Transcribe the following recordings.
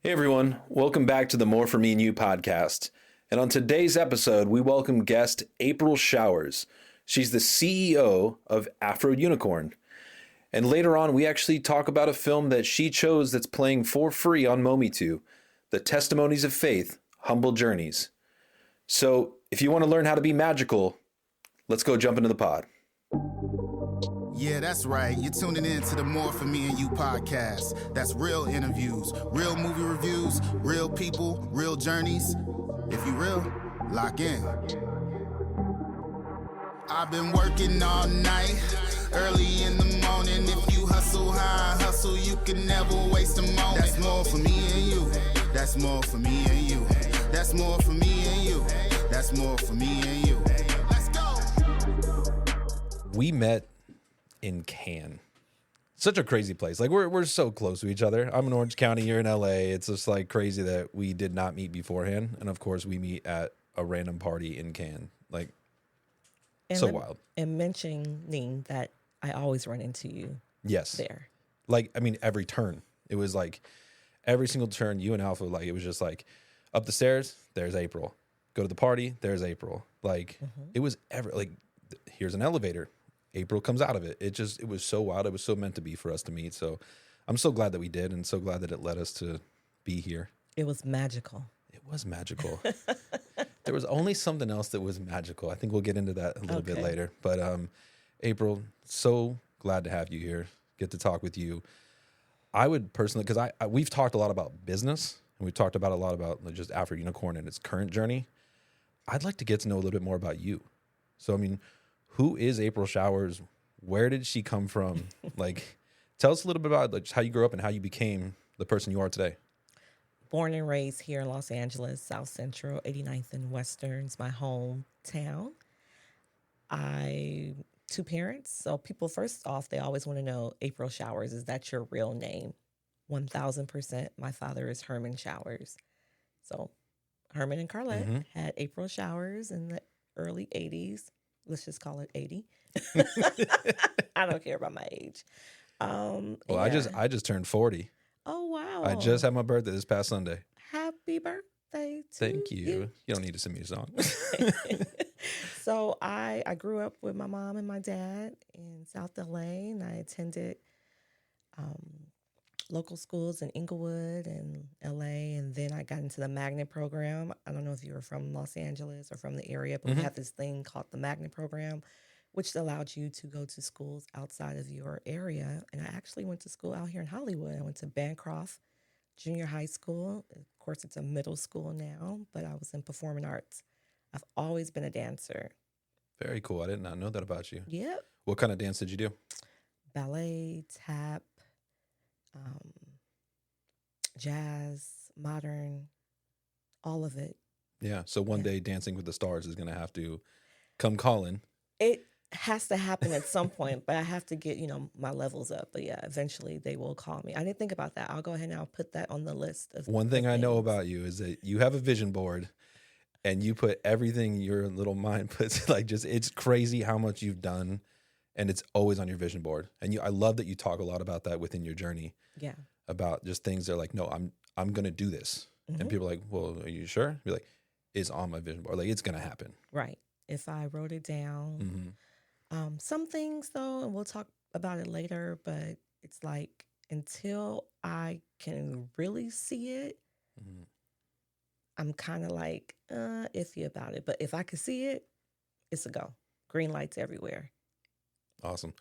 Hey everyone, welcome back to the More For Me and You podcast. And on today's episode, we welcome guest April Showers. She's the CEO of AfroUnicorn. And later on, we actually talk about a film that she chose that's playing for free on Mometu, the Testimonies of Faith, Humble Journeys. So if you want to learn how to be magical, let's go jump into the pod. Yeah, that's right. You're tuning in to the More For Me and You podcast. That's real interviews, real movie reviews, real people, real journeys. If you real, lock in. I've been working all night, early in the morning. If you hustle high, hustle, you can never waste a moment. That's more for me and you. That's more for me and you. That's more for me and you. That's more for me and you. Let's go. We met in Cannes. Such a crazy place. Like we're so close to each other. I'm in Orange County, you're in LA. It's just like crazy that we did not meet beforehand. And of course we meet at a random party in Cannes. Like so wild. And mentioning that I always run into you. Yes. There. Like, I mean, every turn. It was like every single turn, you and Alpha, like it was just like up the stairs, there's April. Go to the party, there's April. Like it was here's an elevator. April comes out of it. It was so wild. It was so meant to be for us to meet. So I'm so glad that we did and so glad that it led us to be here. It was magical. It was magical. There was only something else that was magical. I think we'll get into that a little bit later. But April, so glad to have you here. Get to talk with you. I would personally, because we've talked a lot about business and we've talked about a lot about just AfroUnicorn and its current journey. I'd like to get to know a little bit more about you. So, I mean, who is April Showers? Where did she come from? Like, tell us a little bit about like, how you grew up and how you became the person you are today. Born and raised here in Los Angeles, South Central, 89th and Western's my hometown. Two parents. So people, first off, they always want to know, April Showers, is that your real name? 1000%. My father is Herman Showers. So Herman and Carlette had April Showers in the early 80s. Let's just call it 80. I don't care about my age. Well, yeah. I just turned 40. Oh, wow. I just had my birthday this past Sunday. Happy birthday to Thank you. You don't need to sing me a song. So I grew up with my mom and my dad in South LA, and I attended local schools in Inglewood and LA, and then I got into the magnet program. I don't know if you were from Los Angeles or from the area, but we have this thing called the magnet program, which allowed you to go to schools outside of your area. And I actually went to school out here in Hollywood. I went to Bancroft Junior High School. Of course, it's a middle school now, but I was in performing arts. I've always been a dancer. Very cool. I did not know that about you. Yep. What kind of dance did you do? Ballet, tap, jazz, modern, all of it. Yeah. So one day Dancing with the Stars is going to have to come calling. It has to happen at some point, but I have to get, my levels up. But yeah, eventually they will call me. I didn't think about that. I'll go ahead and I'll put that on the list of one thing I know about you is that you have a vision board and you put everything your little mind puts, it's crazy how much you've done. And it's always on your vision board. And I love that you talk a lot about that within your journey. Yeah. About just things that are like, no, I'm going to do this. And people are like, well, are you sure? Be like, it's on my vision board. Like, it's going to happen. Right. If I wrote it down. Some things, though, and we'll talk about it later, but it's like until I can really see it, I'm kind of like iffy about it. But if I could see it, it's a go. Green lights everywhere. Awesome.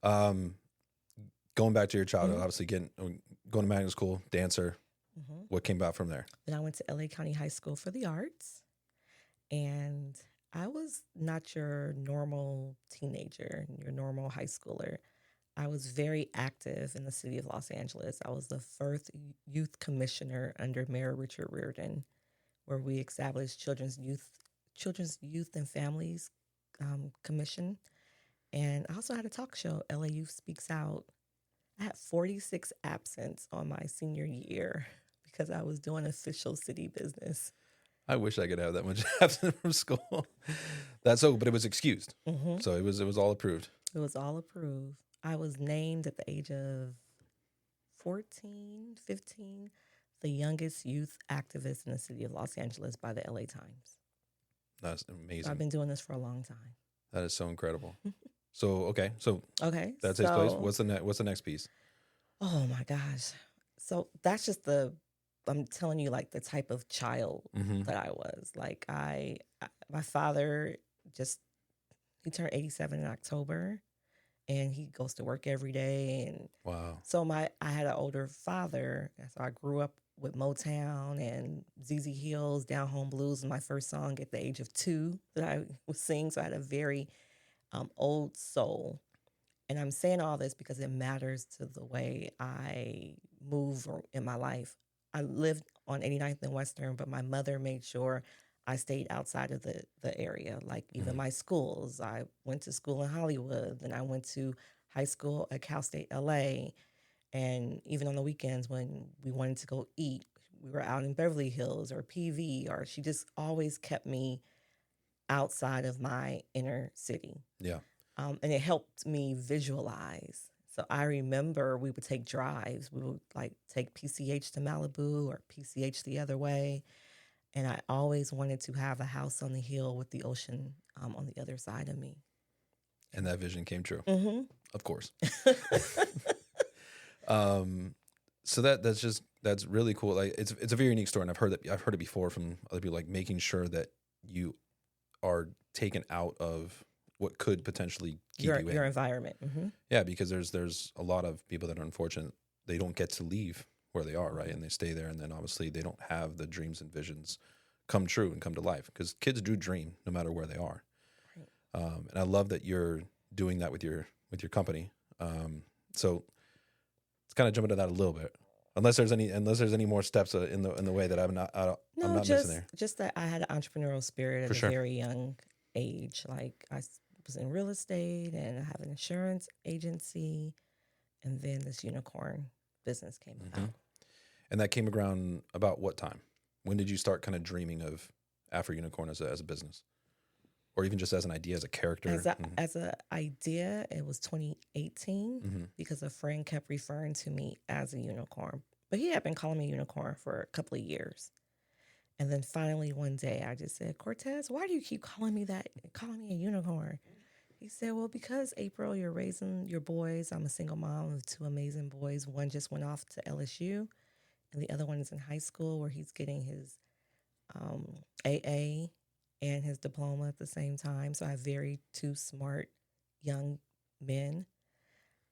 Going back to your childhood, obviously going to magnet school, dancer. What came about from there? Then I went to LA County High School for the Arts, and I was not your normal teenager, your normal high schooler. I was very active in the city of Los Angeles. I was the first youth commissioner under Mayor Richard Riordan, where we established Children's Youth and Families Commission. And I also had a talk show, LA Youth Speaks Out. I had 46 absence on my senior year because I was doing official city business. I wish I could have that much absence from school. That's so, but it was excused. So it was all approved. It was all approved. I was named at the age of 14, 15, the youngest youth activist in the city of Los Angeles by the LA Times. That's So amazing. I've been doing this for a long time. That is so incredible. So Okay. that takes place. What's the next piece? Oh my gosh. So that's just I'm telling you, like, the type of child that I was. Like, my father he turned 87 in October, and he goes to work every day. And Wow. so I had an older father. And so I grew up with Motown and ZZ Hill's Down Home Blues was my first song at the age of 2 that I was singing. So I had a very old soul. And I'm saying all this because it matters to the way I move in my life. I lived on 89th and Western, but my mother made sure I stayed outside of the area. Like, even my schools. I went to school in Hollywood, then I went to high school at Cal State LA. And even on the weekends when we wanted to go eat, we were out in Beverly Hills or PV, or she just always kept me outside of my inner city. Yeah. And it helped me visualize. So I remember we would take drives. We would like take PCH to Malibu or PCH the other way. And I always wanted to have a house on the hill with the ocean on the other side of me. And that vision came true. Of course. So that's really cool. Like, it's a very unique story, and I've heard it before from other people, like making sure that you are taken out of what could potentially keep you in your environment. Yeah, because there's a lot of people that are unfortunate. They don't get to leave where they are, right? And they stay there, and then obviously they don't have the dreams and visions come true and come to life, because kids do dream no matter where they are. Right. And I love that you're doing that with your company. So let's kind of jump into that a little bit. Unless there's any more steps in the way that I'm not missing there. Just that I had an entrepreneurial spirit at a very young age. Like, I was in real estate, and I have an insurance agency, and then this unicorn business came about. And that came around about what time? When did you start kind of dreaming of AfroUnicorn as a business, or even just as an idea, as a character? As an idea, it was 2018 because a friend kept referring to me as a unicorn, but he had been calling me unicorn for a couple of years. And then finally one day I just said, Cortez, why do you keep calling me a unicorn? He said, well, because April, you're raising your boys. I'm a single mom of 2 amazing boys. One just went off to LSU, and the other one is in high school where he's getting his AA and his diploma at the same time. So I have 2 smart young men.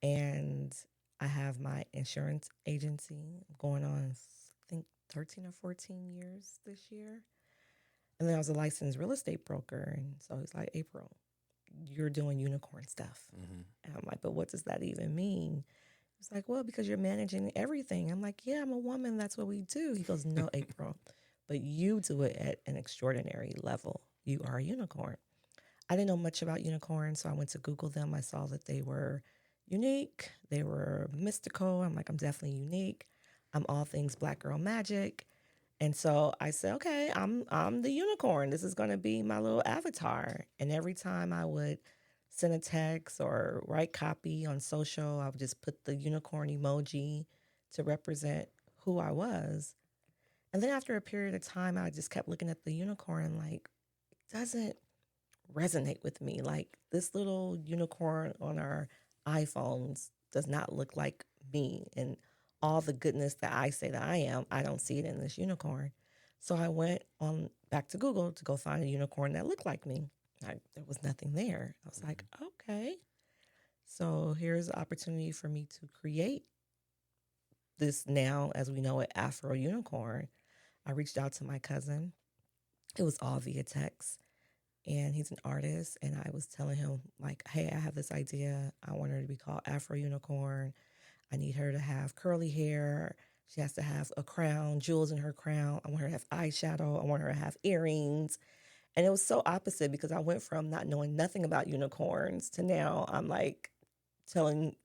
And I have my insurance agency going on, I think, 13 or 14 years this year. And then I was a licensed real estate broker. And so he's like, April, you're doing unicorn stuff. And I'm like, but what does that even mean? He's like, well, because you're managing everything. I'm like, yeah, I'm a woman. That's what we do. He goes, no, April, but you do it at an extraordinary level. You are a unicorn. I didn't know much about unicorns, so I went to Google them. I saw that they were unique. They were mystical. I'm like, I'm definitely unique. I'm all things Black girl magic. And so I said, okay, I'm the unicorn. This is going to be my little avatar. And every time I would send a text or write copy on social, I would just put the unicorn emoji to represent who I was. And then after a period of time, I just kept looking at the unicorn and like, it doesn't resonate with me. Like, this little unicorn on our iPhones does not look like me. And all the goodness that I say that I am, I don't see it in this unicorn. So I went on back to Google to go find a unicorn that looked like me. There was nothing there. I was like, okay. So here's an opportunity for me to create this now, as we know it, AfroUnicorn. I reached out to my cousin. It was all via text. And he's an artist. And I was telling him, like, hey, I have this idea. I want her to be called AfroUnicorn. I need her to have curly hair. She has to have a crown, jewels in her crown. I want her to have eyeshadow. I want her to have earrings. And it was so opposite, because I went from not knowing nothing about unicorns to now I'm like telling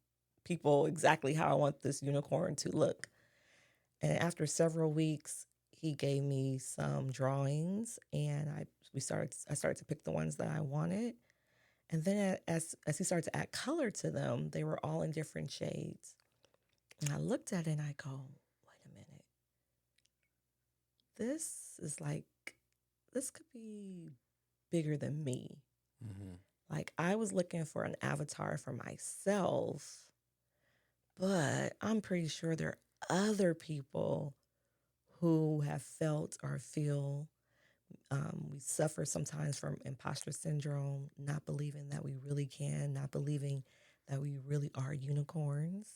people exactly how I want this unicorn to look. And after several weeks, he gave me some drawings, and I started to pick the ones that I wanted. And then as he started to add color to them, they were all in different shades. And I looked at it and I go, wait a minute. this is like, this could be bigger than me. Mm-hmm. Like, I was looking for an avatar for myself, but I'm pretty sure there are other people who have felt or feel. We suffer sometimes from imposter syndrome, not believing that we really can, not believing that we really are unicorns,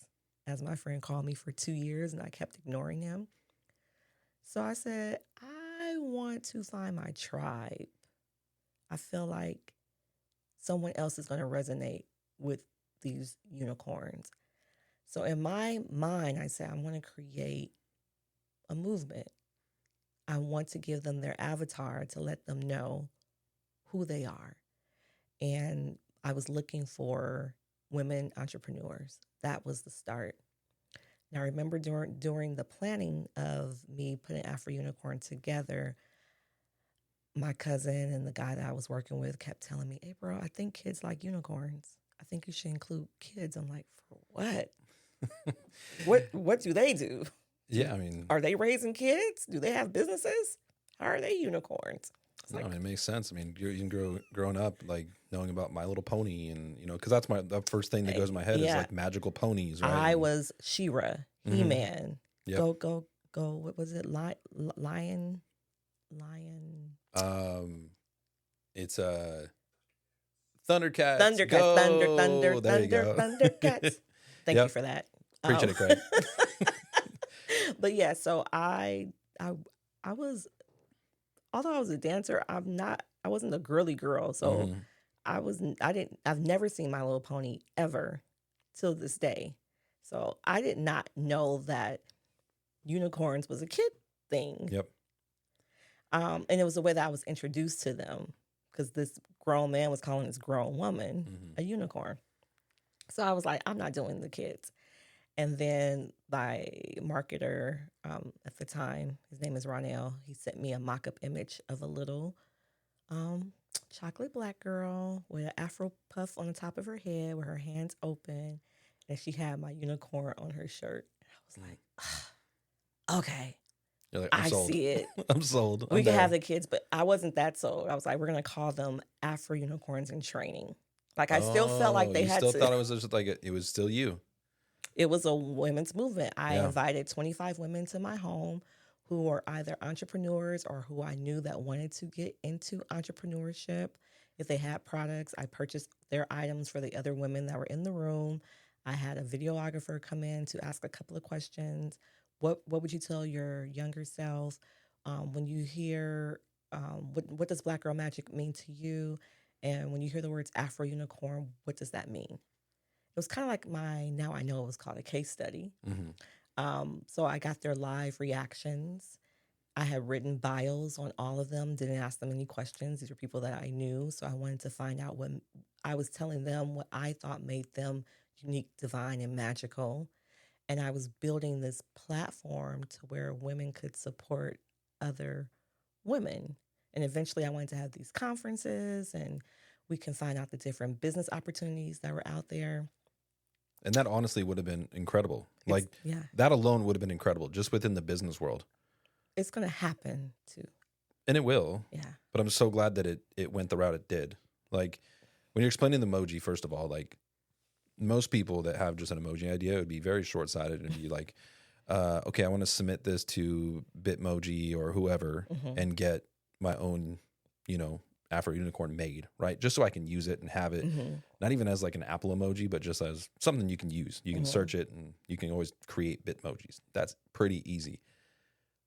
as my friend called me for 2 years, and I kept ignoring him. So I said, I want to find my tribe. I feel like someone else is going to resonate with these unicorns. So in my mind, I said, I want to create a movement. I want to give them their avatar to let them know who they are. And I was looking for women entrepreneurs. That was the start. Now, I remember during the planning of me putting AfroUnicorn together, my cousin and the guy that I was working with kept telling me, hey, bro, I think kids like unicorns. I think you should include kids. I'm like, for what? What do they do? Yeah, I mean, Are they raising kids? Do they have businesses? How are they unicorns? no, I mean, it makes sense. I mean, you growing up, like knowing about My Little Pony, and because that's the first thing that goes in my head is like magical ponies, right? I was She-Ra, He-Man. Yep. Go. What was it? Lion. It's Thundercats. Thundercats. Go! Thundercats. Thank you for that. Appreciate it, Craig. But yeah, so I was, although I was a dancer, I wasn't a girly girl. So I've never seen My Little Pony ever till this day. So I did not know that unicorns was a kid thing. Yep. And it was the way that I was introduced to them, because this grown man was calling this grown woman a unicorn. So I was like, I'm not doing the kids. And then my marketer at the time, his name is Ronell, he sent me a mock-up image of a little chocolate black girl with an afro puff on the top of her head with her hands open. And she had my unicorn on her shirt. I was like, okay. You're like, I see it. I'm sold. We can have the kids, but I wasn't that sold. I was like, we're going to call them AfroUnicorns in training. Like, I still felt like they had to. You still thought it was just like, it was still you. It was a women's movement. I invited 25 women to my home who were either entrepreneurs or who I knew that wanted to get into entrepreneurship. If they had products, I purchased their items for the other women that were in the room. I had a videographer come in to ask a couple of questions. What would you tell your younger self when you hear, what does Black Girl Magic mean to you? And when you hear the words AfroUnicorn, what does that mean? It was kind of like now I know it was called a case study. So I got their live reactions. I had written bios on all of them, didn't ask them any questions. These were people that I knew. So I wanted to find out when I was telling them what I thought made them unique, divine, and magical. And I was building this platform to where women could support other women. And eventually I wanted to have these conferences and we can find out the different business opportunities that were out there. And that honestly would have been incredible. That alone would have been incredible just within the business world. It's going to happen too. And it will. Yeah. But I'm so glad that it went the route it did. Like when you're explaining the emoji, first of all, like most people that have just an emoji idea would be very short-sighted and be like, okay, I want to submit this to Bitmoji or whoever and get my own, AfroUnicorn made, right? Just so I can use it and have it, not even as like an Apple emoji, but just as something you can use. You can search it and you can always create Bitmojis. That's pretty easy.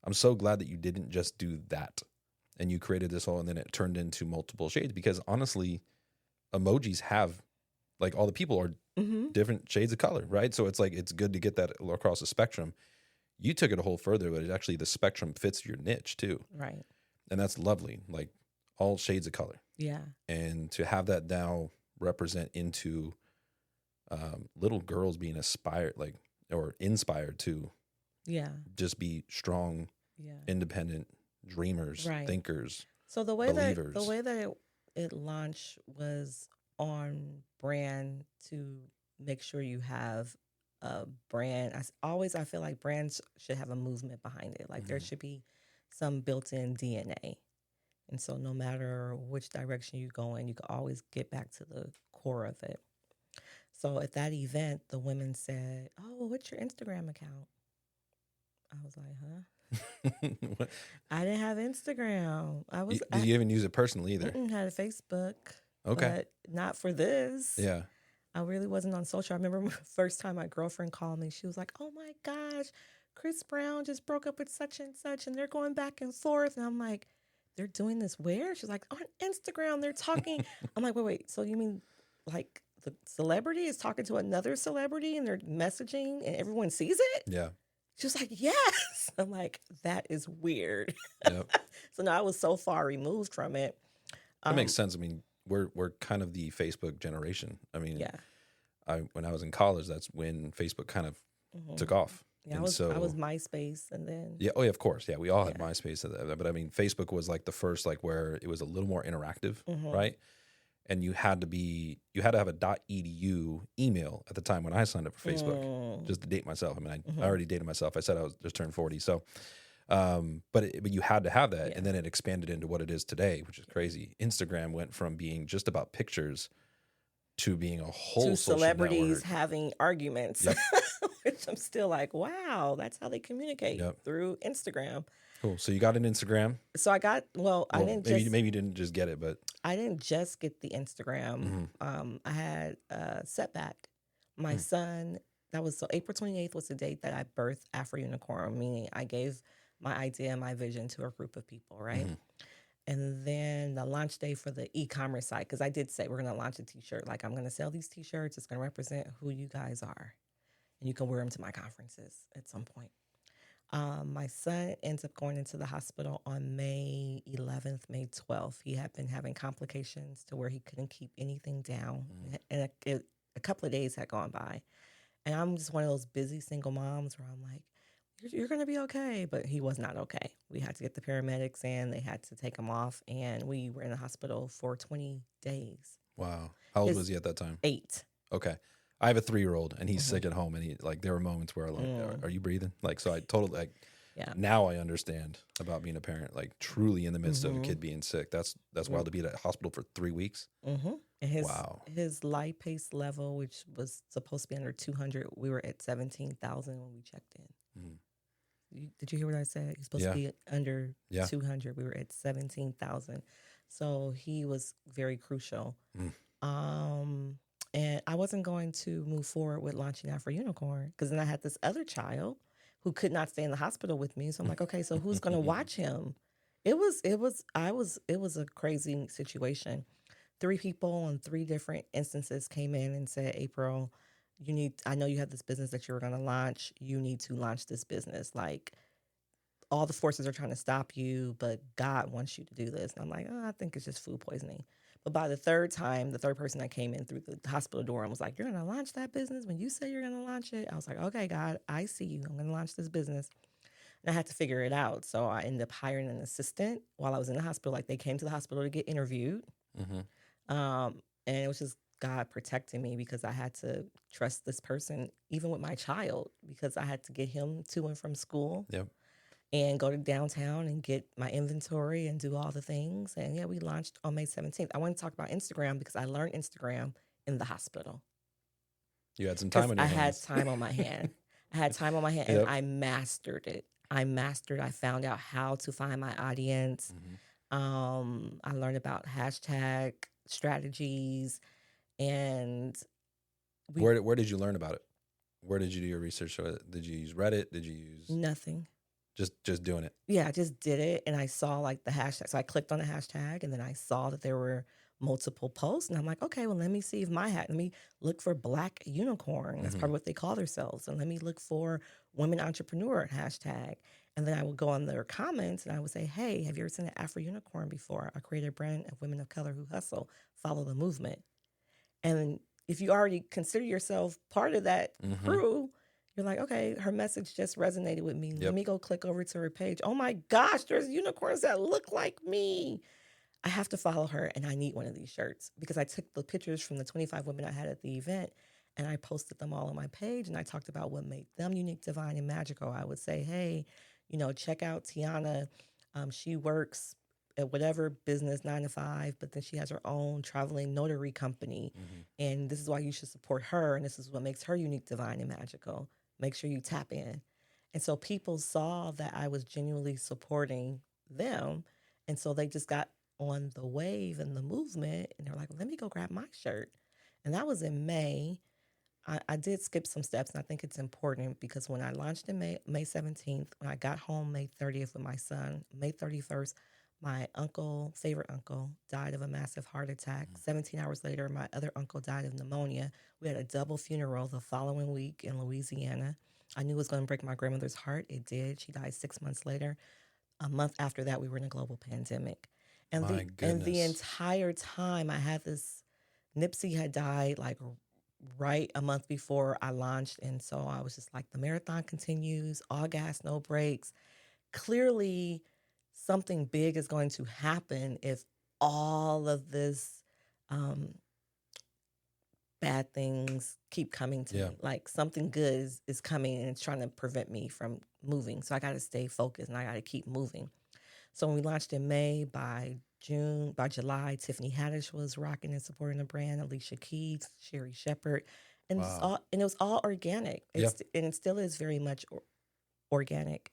I'm so glad that you didn't just do that and you created this whole, and then it turned into multiple shades, because honestly, emojis have, like, all the people are different shades of color, right? So it's like, it's good to get that across the spectrum. You took it a whole further, but actually the spectrum fits your niche too. Right. And that's lovely. Like all shades of color. Yeah. And to have that now represent into little girls being inspired to just be strong, independent dreamers, thinkers, so the way believers. that it launched was on brand, to make sure you have a brand. I feel like brands should have a movement behind it. Like there should be some built-in DNA. And so no matter which direction you go in, you can always get back to the core of it. So at that event, the women said, "Oh, what's your Instagram account?" I was like, "Huh?" I didn't have Instagram. Did you even use it personally either? Had a Facebook. Okay. But not for this. Yeah. I really wasn't on social. I remember the first time my girlfriend called me, she was like, "Oh my gosh, Chris Brown just broke up with such and such and they're going back and forth." And I'm like, "They're doing this where?" She's like, "On Instagram, they're talking." I'm like, wait. So you mean like the celebrity is talking to another celebrity and they're messaging and everyone sees it? Yeah. She was like, "Yes." I'm like, that is weird. Yep. So now I was so far removed from it. That makes sense. I mean, we're kind of the Facebook generation. I mean, yeah. When I was in college, that's when Facebook kind of took off. Yeah, I was MySpace, and then yeah, of course, yeah, we all had MySpace, but I mean, Facebook was like the first, like where it was a little more interactive, right? And you had to have a .edu email at the time when I signed up for Facebook, just to date myself. I mean, I already dated myself. I said I was just turned 40, so. But you had to have that, and then it expanded into what it is today, which is crazy. Instagram went from being just about pictures to being a whole to social celebrities network. having arguments, which I'm still like, wow, that's how they communicate through Instagram. Cool. So you got an Instagram. So I got I didn't maybe you didn't just get it, but I didn't just get the Instagram. I had a setback. My son. That was April 28th was the date that I birthed AfroUnicorn, meaning I gave my idea and my vision to a group of people, right? And then the launch day for the e-commerce site, because I did say we're going to launch a t-shirt. Like, I'm going to sell these t-shirts. It's going to represent who you guys are. And you can wear them to my conferences at some point. My son ends up going into the hospital on May 11th, May 12th. He had been having complications to where he couldn't keep anything down. And a couple of days had gone by. And I'm just one of those busy single moms where I'm like, you're going to be okay. But he was not okay. We had to get the paramedics in. They had to take him off. And we were in the hospital for 20 days. Wow. How old was he at that time? 8. Okay. I have a 3-year-old and he's sick at home. And there were moments where I'm like, are you breathing? Like, so I totally, now I understand about being a parent, like truly in the midst of a kid being sick. That's wild to be at a hospital for 3 weeks. And his lipase level, which was supposed to be under 200, we were at 17,000 when we checked in. Did you hear what I said? He's supposed to be under 200. We were at 17,000. So he was very crucial. And I wasn't going to move forward with launching AfroUnicorn because then I had this other child who could not stay in the hospital with me. So I'm like, okay, so who's going to watch him? It was a crazy situation. 3 people on 3 different instances came in and said, "April, I know you have this business that you were going to launch. You need to launch this business. Like, all the forces are trying to stop you, but God wants you to do this." And I'm like, I think it's just food poisoning. But by the third person that came in through the hospital door and was like, "You're going to launch that business when you say you're going to launch it?" I was like, "Okay, God, I see you. I'm going to launch this business." And I had to figure it out. So I ended up hiring an assistant while I was in the hospital. Like, they came to the hospital to get interviewed. And it was just God protecting me because I had to trust this person, even with my child, because I had to get him to and from school. And go to downtown and get my inventory and do all the things. And we launched on May 17th. I want to talk about Instagram because I learned Instagram in the hospital. You had some time on your hands. I had time on my hand. And I mastered it. I found out how to find my audience. I learned about hashtag strategies. And where did you learn about it? Where did you do your research? Did you use Reddit? Did you use nothing? Just doing it. Yeah, I just did it, and I saw like the hashtag. So I clicked on the hashtag, and then I saw that there were multiple posts, and I'm like, okay, well, let me see if let me look for Black Unicorn. That's probably what they call themselves. And let me look for women entrepreneur hashtag. And then I would go on their comments, and I would say, hey, have you ever seen an AfroUnicorn before? I created a brand of women of color who hustle, follow the movement. And if you already consider yourself part of that crew, you're like, okay, her message just resonated with me. Let me go click over to her page. Oh my gosh, there's unicorns that look like me. I have to follow her, and I need one of these shirts because I took the pictures from the 25 women I had at the event, and I posted them all on my page, and I talked about what made them unique, divine, and magical. I would say, hey, check out Tiana She works at whatever business 9 to 5, but then she has her own traveling notary company. And this is why you should support her. And this is what makes her unique, divine, and magical. Make sure you tap in. And so people saw that I was genuinely supporting them. And so they just got on the wave and the movement. And they're like, let me go grab my shirt. And that was in May. I did skip some steps, and I think it's important because when I launched in May 17th, when I got home May 30th with my son, May 31st, my favorite uncle, died of a massive heart attack. 17 hours later, my other uncle died of pneumonia. We had a double funeral the following week in Louisiana. I knew it was going to break my grandmother's heart. It did. She died 6 months later. A month after that, we were in a global pandemic. And the entire time I had this, Nipsey had died like right a month before I launched. And so I was just like, the marathon continues, all gas, no brakes. Clearly, something big is going to happen if all of this bad things keep coming to me. Like something good is coming and it's trying to prevent me from moving. So I got to stay focused and I got to keep moving. So when we launched in May, by July, Tiffany Haddish was rocking and supporting the brand, Alicia Keys, Sherry Shepherd. And, it was all organic. And it still is very much organic.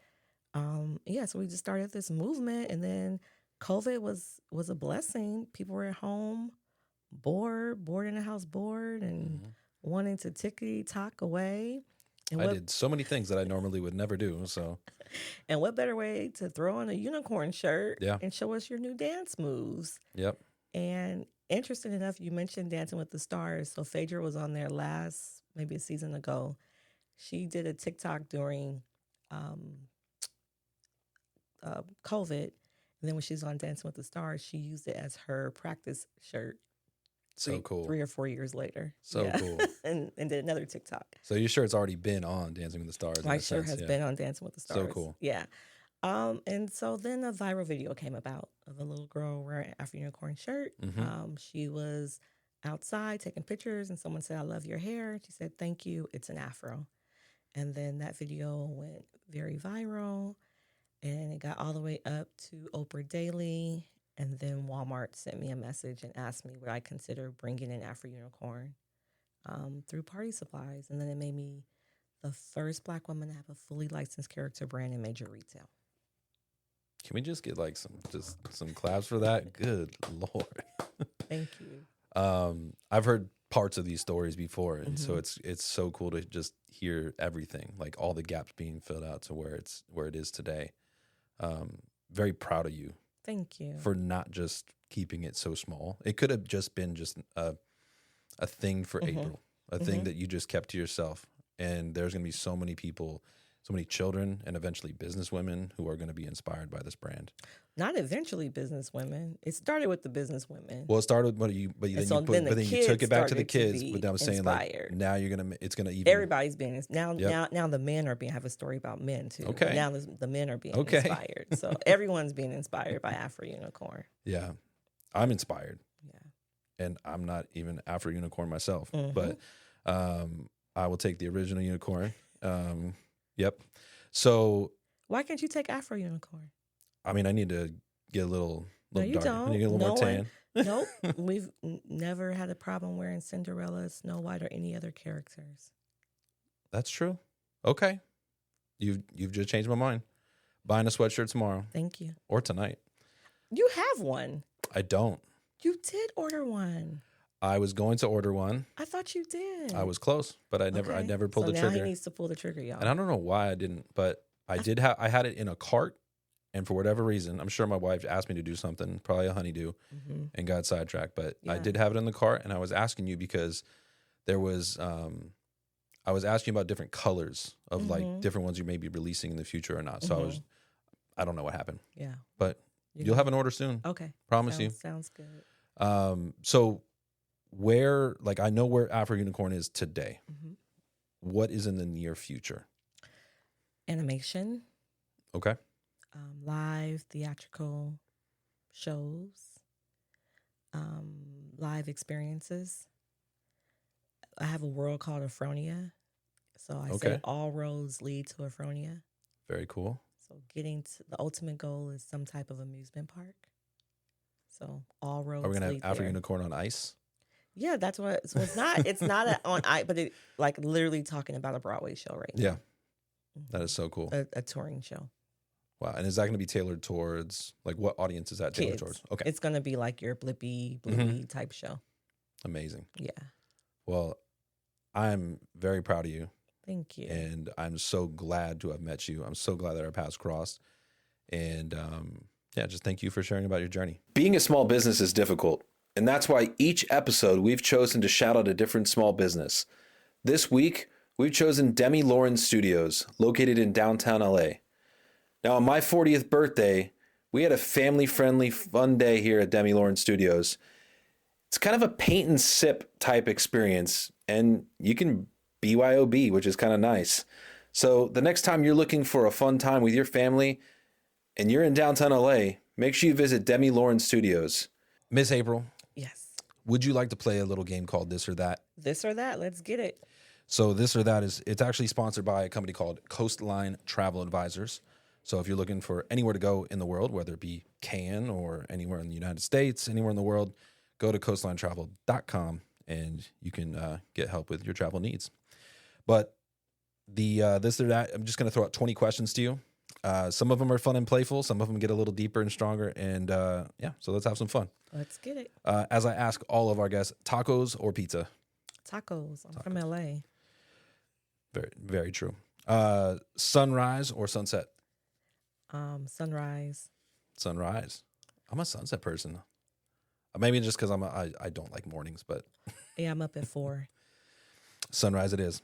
So we just started this movement, and then COVID was a blessing. People were at home, bored in the house, and wanting to tickety-tock away. And I did so many things that I normally would never do. So, and what better way to throw on a unicorn shirt and show us your new dance moves? Yep. And interesting enough, you mentioned Dancing with the Stars. So Phaedra was on there maybe a season ago. She did a TikTok during COVID. And then when she's on Dancing with the Stars, she used it as her practice shirt. Cool. 3 or 4 years later. Cool. and did another TikTok. So your shirt's already been on Dancing with the Stars. My shirt has been on Dancing with the Stars. So cool. Yeah. And so then a viral video came about of a little girl wearing an AfroUnicorn shirt. She was outside taking pictures, and someone said, "I love your hair." She said, "Thank you. It's an afro." And then that video went very viral, and it got all the way up to Oprah Daily. And then Walmart sent me a message and asked me would I consider bringing in AfroUnicorn through Party Supplies. And then it made me the first Black woman to have a fully licensed character brand in major retail. Can we just get like some claps for that? Good Lord. Thank you. I've heard parts of these stories before, and so it's so cool to just hear everything, like all the gaps being filled out to where it is today. Very proud of you. Thank you. For not just keeping it so small. It could have just been a thing for April, a thing that you just kept to yourself. And there's going to be so many people, so many children, and eventually businesswomen who are going to be inspired by this brand. Not eventually businesswomen. It started with the businesswomen. Well, it started with you, but then you took it back to the kids. But I'm saying inspired. Like now it's gonna even everybody's being now the men are being. I have a story about men too. Okay. Now the men are being inspired. So everyone's being inspired by AfroUnicorn. Yeah, I'm inspired. Yeah, and I'm not even AfroUnicorn myself, but I will take the original unicorn. Yep. So why can't you take AfroUnicorn? I mean, I need to get a little no, you darker. Don't. I need to get a little more tan. Nope. We've never had a problem wearing Cinderella, Snow White, or any other characters. That's true. Okay. You've just changed my mind. Buying a sweatshirt tomorrow. Thank you. Or tonight. You have one. I don't. You did order one. I was going to order one. I thought you did. I was close, but I never pulled the trigger. Now he needs to pull the trigger, y'all. And I don't know why I didn't, but I had it in a cart. And for whatever reason, I'm sure my wife asked me to do something, probably a honeydew, and got sidetracked. But I did have it in the cart, and I was asking you because there was, I was asking about different colors of like different ones you may be releasing in the future or not. So I don't know what happened. Yeah. But you'll have an order soon. Okay. Promise you. Sounds good. So I know where AfroUnicorn is today. What is in the near future? Animation. Okay. Live theatrical shows, live experiences. I have a world called Afronia. So I say all roads lead to Afronia. Very cool. So getting to the ultimate goal is some type of amusement park. So all roads. Are we gonna lead have there. AfroUnicorn on ice? Yeah, that's what. So it's not. It's not on ice, but it like literally talking about a Broadway show right now. Yeah, that is so cool. A touring show. Wow. And is that going to be tailored towards, like, what audience is that tailored Kids. towards? Okay. It's going to be like your Blippi, Bluey type show. Amazing. Yeah. Well, I'm very proud of you. Thank you. And I'm so glad to have met you. I'm so glad that our paths crossed. And yeah, just thank you for sharing about your journey. Being a small business is difficult. And that's why each episode we've chosen to shout out a different small business. This week, we've chosen Demi Studios, located in downtown LA. Now, on my 40th birthday, we had a family-friendly, fun day here at Demi Studios. It's kind of a paint and sip type experience, and you can BYOB, which is kind of nice. So the next time you're looking for a fun time with your family and you're in downtown LA, make sure you visit Demi Studios. Miss April. Yes. Would you like to play a little game called This or That? This or That. Let's get it. So This or That it's actually sponsored by a company called Coastline Travel Advisors. So if you're looking for anywhere to go in the world, whether it be Cannes or anywhere in the United States, anywhere in the world, go to coastlinetravel.com and you can get help with your travel needs. But the This or That, I'm just going to throw out 20 questions to you. Some of them are fun and playful. Some of them get a little deeper and stronger. And yeah, so let's have some fun. Let's get it. As I ask all of our guests, tacos or pizza? Tacos. I'm from LA. Very, very true. Sunrise or sunset? Sunrise. Sunrise. I'm a sunset person. Maybe just because I don't like mornings, but Yeah, I'm up at 4. sunrise it is.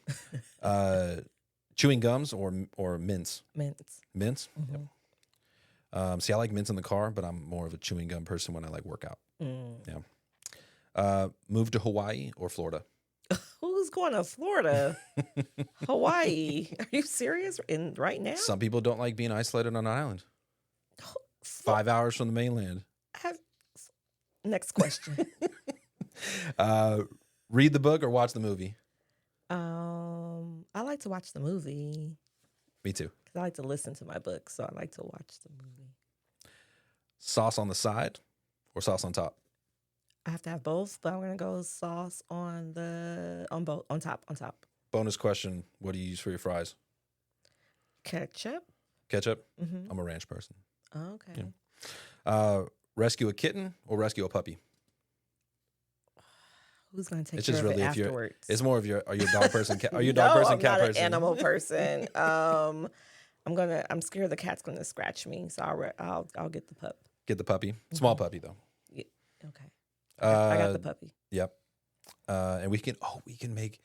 Chewing gums or mints? Mints. Mints? Mm-hmm. Yep. See, I like mints in the car, but I'm more of a chewing gum person when I like workout. Yeah. Move to Hawaii or Florida? Who's going to Florida? Hawaii. Are you serious? Right now? Some people don't like being isolated on an island. 5 hours from the mainland. Next question. Read the book or watch the movie? I like to watch the movie. Me too. Because I like to listen to my book, so I like to watch the movie. Sauce on the side or sauce on top? I have to have both, but I'm gonna go sauce on top. Bonus question: what do you use for your fries? Ketchup. Ketchup. Mm-hmm. I'm a ranch person. Oh, okay. Yeah. Rescue a kitten or rescue a puppy? Who's gonna take It's care just of really it if you're. afterwards? It's more of your. Are you a dog person? Are you a No, dog person? I'm Cat not person? an animal person. I'm scared the cat's gonna scratch me, so I'll get the pup. Get the puppy. Small puppy though. Yeah. Okay. I got the puppy. Yep. And we can make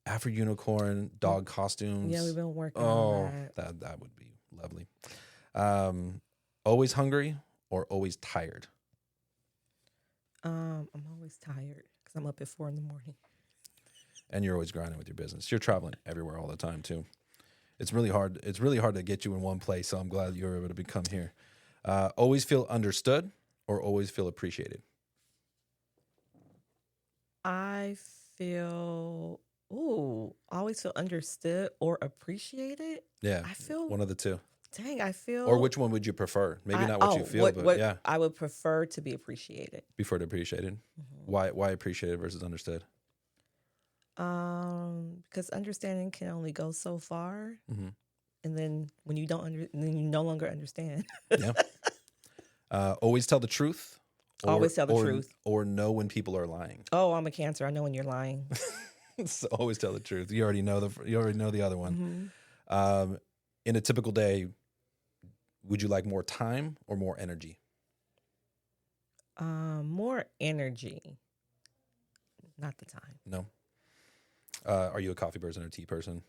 AfroUnicorn dog costumes. Yeah, we've been working on that. That would be lovely. Always hungry or always tired? I'm always tired because I'm up at 4 a.m. And you're always grinding with your business. You're traveling everywhere all the time too. It's really hard. It's really hard to get you in one place. So I'm glad you were able to come here. Always feel understood or always feel appreciated? I always feel understood or appreciated. Yeah. I feel one of the two. Dang, I feel. Or which one would you prefer? Maybe not what you feel, but yeah. I would prefer to be appreciated. Prefer to appreciated. Mm-hmm. Why appreciated versus understood? Because understanding can only go so far, mm-hmm. and then when you then you no longer understand. Yeah. Always tell the truth. Always tell the truth. Or know when people are lying. Oh, I'm a Cancer. I know when you're lying. So always tell the truth. You already know the other one. Mm-hmm. In a typical day, would you like more time or more energy? More energy. Not the time. No. Are you a coffee person or tea person?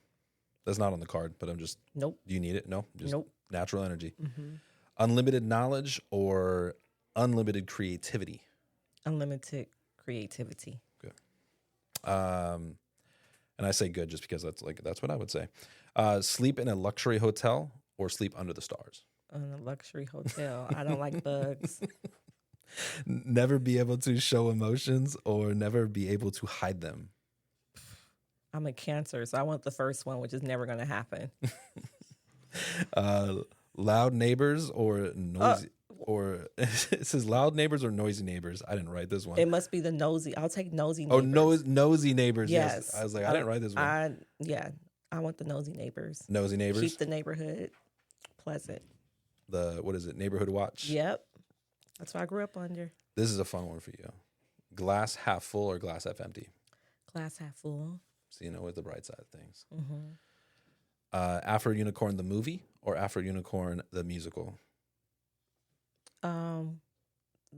That's not on the card, but I'm just. Nope. Do you need it? No. Just nope. Natural energy. Mm-hmm. Unlimited knowledge or unlimited creativity? Unlimited creativity. Good. And I say good just because that's what I would say. Sleep in a luxury hotel or sleep under the stars? In a luxury hotel. I don't like bugs. Never be able to show emotions or never be able to hide them? I'm a Cancer, so I want the first one, which is never going to happen. Loud neighbors or noisy, or it says loud neighbors or noisy neighbors. I didn't write this one. It must be the nosy. I'll take nosy Oh, neighbors. nosy neighbors. Yes. I was like, I didn't write this one. I want the nosy neighbors. Nosy neighbors. Keep the neighborhood pleasant. What is it? Neighborhood watch. Yep. That's what I grew up under. This is a fun one for you. Glass half full or glass half empty? Glass half full. So with the bright side of things. Mm-hmm. AfroUnicorn the movie or AfroUnicorn the musical? The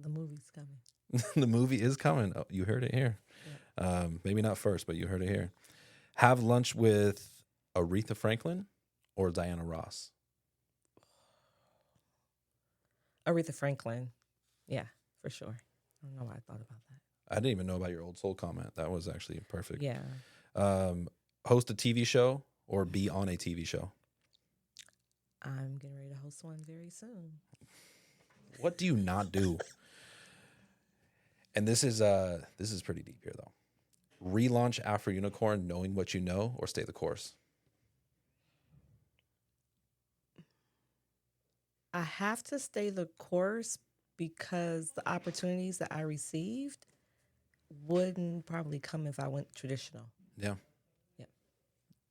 movie's coming. The movie is coming. Oh, you heard it here. Yep. Maybe not first, but you heard it here. Have lunch with Aretha Franklin or Diana Ross? Aretha Franklin. Yeah, for sure. I don't know why I thought about that. I didn't even know about your old soul comment. That was actually perfect. Yeah. Host a TV show or be on a TV show? I'm getting ready to host one very soon. What do you not do? And this is pretty deep here, though. Relaunch AfroUnicorn knowing what you know or stay the course? I have to stay the course because the opportunities that I received wouldn't probably come if I went traditional. Yeah. Yeah.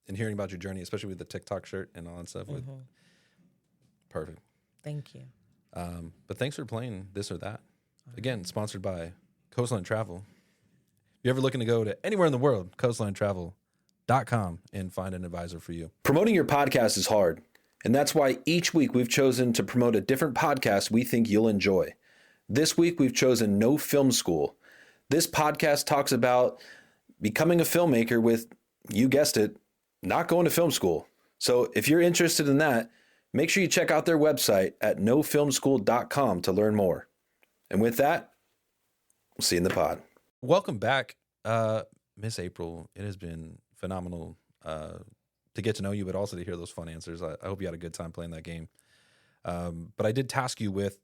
And hearing about your journey, especially with the TikTok shirt and all that stuff. Mm-hmm. Perfect. Thank you. But thanks for playing This or That. Again, sponsored by Coastline Travel. If you're ever looking to go to anywhere in the world, coastlinetravel.com and find an advisor for you. Promoting your podcast is hard, and that's why each week we've chosen to promote a different podcast we think you'll enjoy. This week we've chosen No Film School. This podcast talks about becoming a filmmaker with, you guessed it, not going to film school. So if you're interested in that, make sure you check out their website at nofilmschool.com to learn more. And with that, we'll see you in the pod. Welcome back, Miss April. It has been phenomenal to get to know you, but also to hear those fun answers. I hope you had a good time playing that game. But I did task you with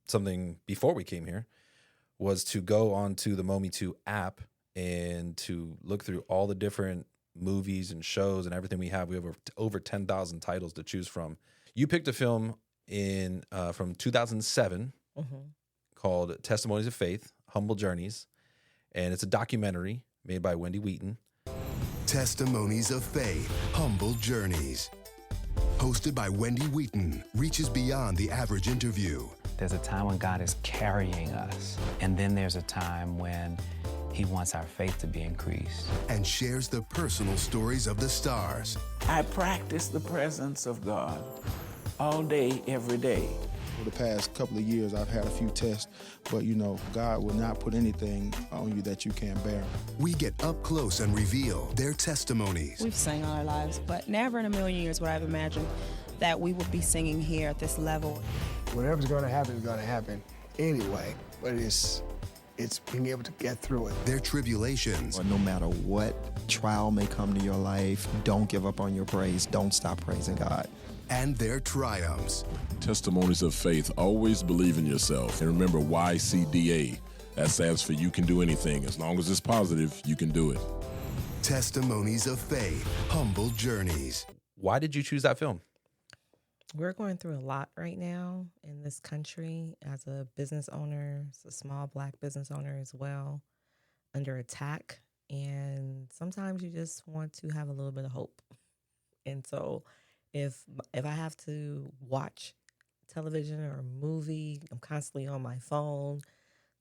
something before we came here, was to go onto the Mometu app and to look through all the different movies and shows and everything we have. We have over 10,000 titles to choose from. You picked a film from 2007 called Testimonies of Faith, Humble Journeys, and it's a documentary made by Wendy Wheaton. Testimonies of Faith, Humble Journeys. Hosted by Wendy Wheaton, reaches beyond the average interview. There's a time when God is carrying us, and then there's a time when He wants our faith to be increased. And shares the personal stories of the stars. I practice the presence of God all day, every day. For the past couple of years, I've had a few tests, but God will not put anything on you that you can't bear. We get up close and reveal their testimonies. We've sang all our lives, but never in a million years would I have imagined that we would be singing here at this level. Whatever's going to happen is going to happen anyway, but it's being able to get through it. Their tribulations. No matter what trial may come to your life, don't give up on your praise. Don't stop praising God. And their triumphs. Testimonies of Faith. Always believe in yourself. And remember YCDA. That stands for You Can Do Anything. As long as it's positive, you can do it. Testimonies of Faith. Humble Journeys. Why did you choose that film? We're going through a lot right now in this country as a business owner, as a small Black business owner as well, under attack. And sometimes you just want to have a little bit of hope. And so if I have to watch television or a movie, I'm constantly on my phone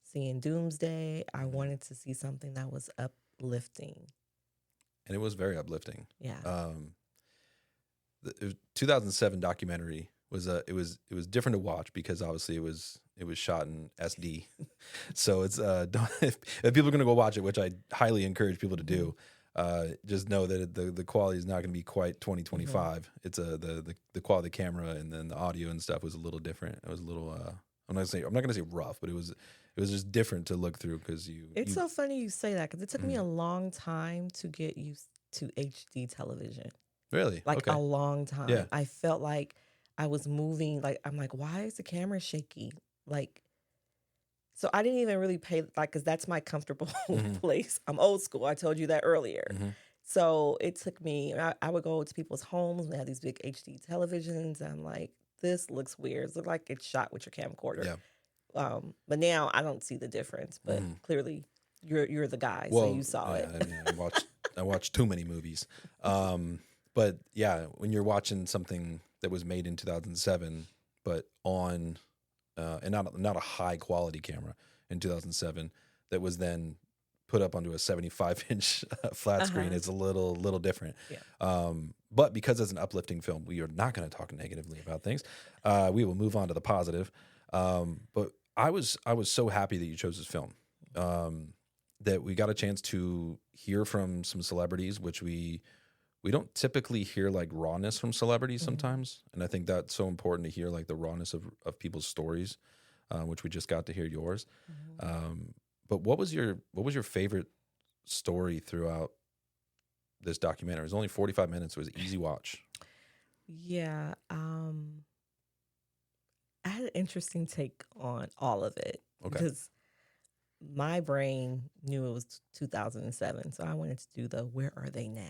seeing doomsday. I wanted to see something that was uplifting. And it was very uplifting. Yeah. The 2007 documentary was it was different to watch because obviously it was shot in SD. So it's if people are going to go watch it, which I highly encourage people to do, just know that the quality is not going to be quite 2025. It's the quality of the camera and then the audio and stuff was a little different. It was a little I'm not going to say rough, but it was just different to look through because It's so funny you say that because it took me a long time to get used to HD television. Really? Like a long time. Yeah. I felt like I was moving. Like, I'm like, why is the camera shaky? Like, so I didn't even really pay, because that's my comfortable place. I'm old school. I told you that earlier. So it took me, I would go to people's homes and they have these big HD televisions. And I'm like, this looks weird. It looks like it's shot with your camcorder. Yeah. But now I don't see the difference. But clearly you're the guy, so you saw it. I watched too many movies. But yeah, when you're watching something that was made in 2007, but on and not a high quality camera in 2007, that was then put up onto a 75-inch flat screen, it's a little different. Yeah. But because it's an uplifting film, we are not going to talk negatively about things. We will move on to the positive. But I was so happy that you chose this film. That we got a chance to hear from some celebrities, which we don't typically hear like rawness from celebrities sometimes. And I think that's so important to hear like the rawness of people's stories, which we just got to hear yours. But what was your favorite story throughout this documentary? It was only 45 minutes. It was an easy watch. Yeah. I had an interesting take on all of it. Okay. Because my brain knew it was 2007. So I wanted to do the where are they now?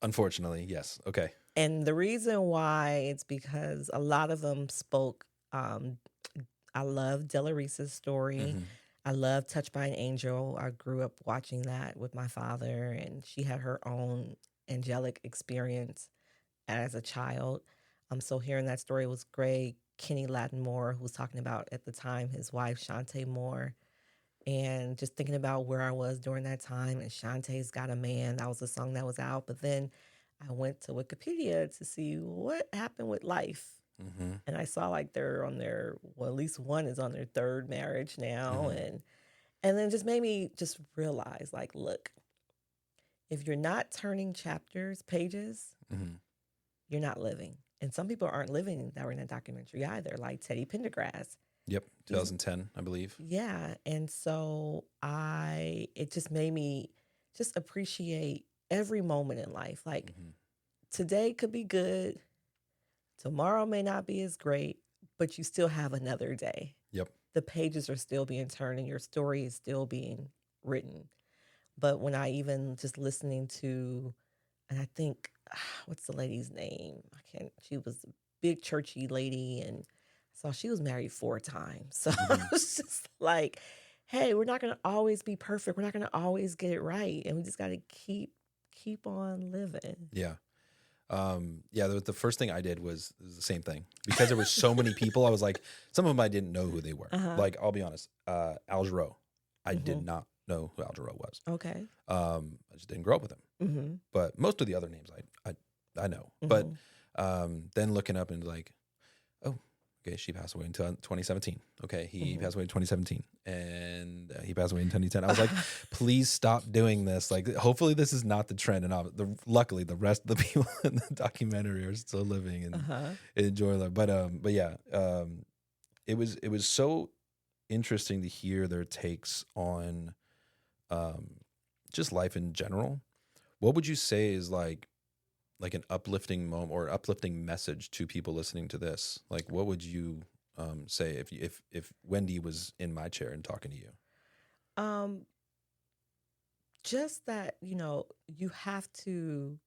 Unfortunately, yes. Okay. And the reason why it's because a lot of them spoke. I love Della Reese's story. I love Touched by an Angel. I grew up watching that with my father, and she had her own angelic experience as a child. So hearing that story was great. Kenny Lattimore, who was talking about at the time his wife, Shantae Moore, and just thinking about where I was during that time. And Shantae's Got a Man, that was a song that was out. But then I went to Wikipedia to see what happened with Life. And I saw like they're on their, well, at least one is on their third marriage now. And then just made me just realize, like, look, if you're not turning pages, you're not living. And some people aren't living that were in that documentary either, like Teddy Pendergrass. Yep, 2010, I believe. Yeah, and so it just made me just appreciate every moment in life. Like, today could be good. Tomorrow may not be as great, but you still have another day. Yep. The pages are still being turned and your story is still being written. But when I even just listening to, and I think, what's the lady's name? She was a big churchy lady, and so she was married 4 times. So I was just like, hey, we're not going to always be perfect. We're not going to always get it right. And we just got to keep on living. Yeah. The first thing I did was the same thing. Because there were so many people, I was like, some of them I didn't know who they were. Like, I'll be honest, Al Jarreau. I did not know who Al Jarreau was. Okay. I just didn't grow up with him. But most of the other names I know. But then looking up and like, oh, okay, she passed away in 2017. Okay, he passed away in 2017. And he passed away in 2010. I was like, please stop doing this. Like, hopefully this is not the trend. And luckily, the rest of the people in the documentary are still living and enjoy life. But yeah, it was so interesting to hear their takes on just life in general. What would you say is like an uplifting moment or uplifting message to people listening to this? Like, what would you say if Wendy was in my chair and talking to you? Just that, you have to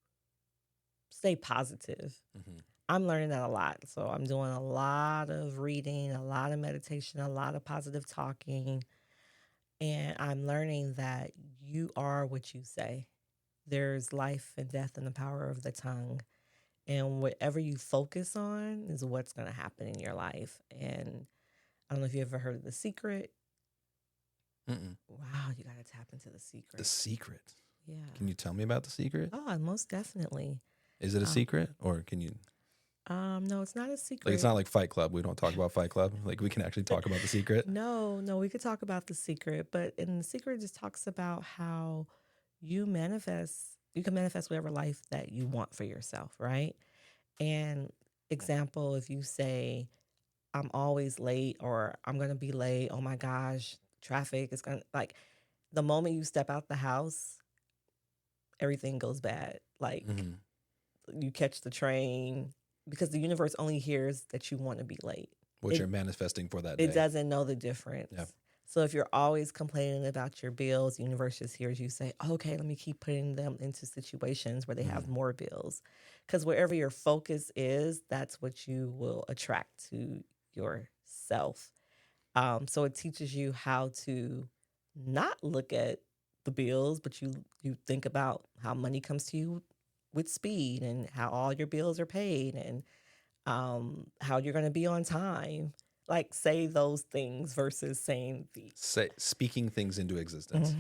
stay positive. I'm learning that a lot. So I'm doing a lot of reading, a lot of meditation, a lot of positive talking. And I'm learning that you are what you say. There's life and death in the power of the tongue. And whatever you focus on is what's going to happen in your life. And I don't know if you ever heard of The Secret. Wow, you got to tap into The Secret. The Secret? Yeah. Can you tell me about The Secret? Oh, most definitely. Is it a secret or can you? No, it's not a secret. Like, it's not like Fight Club. We don't talk about Fight Club. Like, we can actually talk about The Secret. No, we could talk about The Secret. But in The Secret, it just talks about how you can manifest whatever life that you want for yourself, right? And example, if you say, I'm always late or I'm going to be late, oh my gosh, traffic is going to, like, the moment you step out the house, everything goes bad. Like, you catch the train because the universe only hears that you want to be late. What you're manifesting for that day. It doesn't know the difference. Yeah. So if you're always complaining about your bills, the universe just hears you say, okay, let me keep putting them into situations where they have more bills. Because wherever your focus is, that's what you will attract to yourself. So it teaches you how to not look at the bills, but you think about how money comes to you with speed and how all your bills are paid and how you're going to be on time. Like, say those things versus saying speaking things into existence.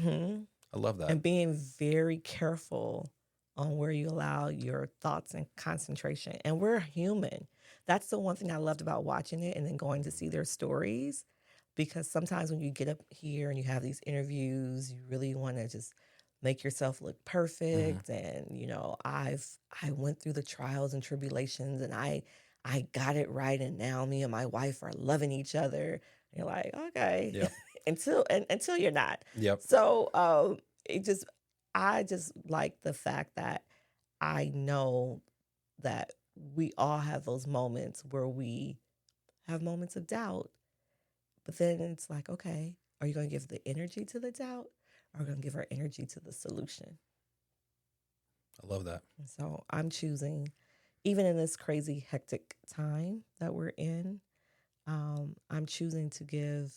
I love that. And being very careful on where you allow your thoughts and concentration. And we're human. That's the one thing I loved about watching it and then going to see their stories. Because sometimes when you get up here and you have these interviews, you really want to just make yourself look perfect. And, you know, I went through the trials and tribulations and I got it right, and now me and my wife are loving each other. And you're like, okay, Yep. until you're not. Yep. So I just like the fact that I know that we all have those moments where we have moments of doubt, but then it's like, okay, are you going to give the energy to the doubt, or are we going to give our energy to the solution? I love that. And so I'm choosing. Even in this crazy, hectic time that we're in, I'm choosing to give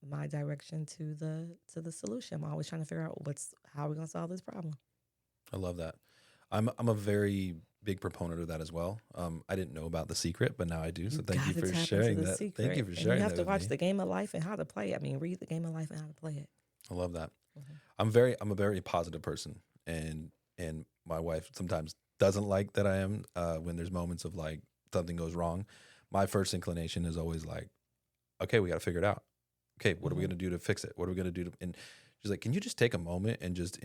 my direction to the solution. I'm always trying to figure out how we're going to solve this problem. I love that. I'm a very big proponent of that as well. I didn't know about The Secret, but now I do. So thank you for sharing that. Secret. Thank you for sharing that. You have to watch me. The Game of Life and how to play it. I mean, read The Game of Life and how to play it. I love that. I'm a very positive person, and my wife sometimes doesn't like that I am when there's moments of like something goes wrong. My first inclination is always like, okay, we got to figure it out. Okay, what are we going to do to fix it? What are we going to do and she's like, can you just take a moment and just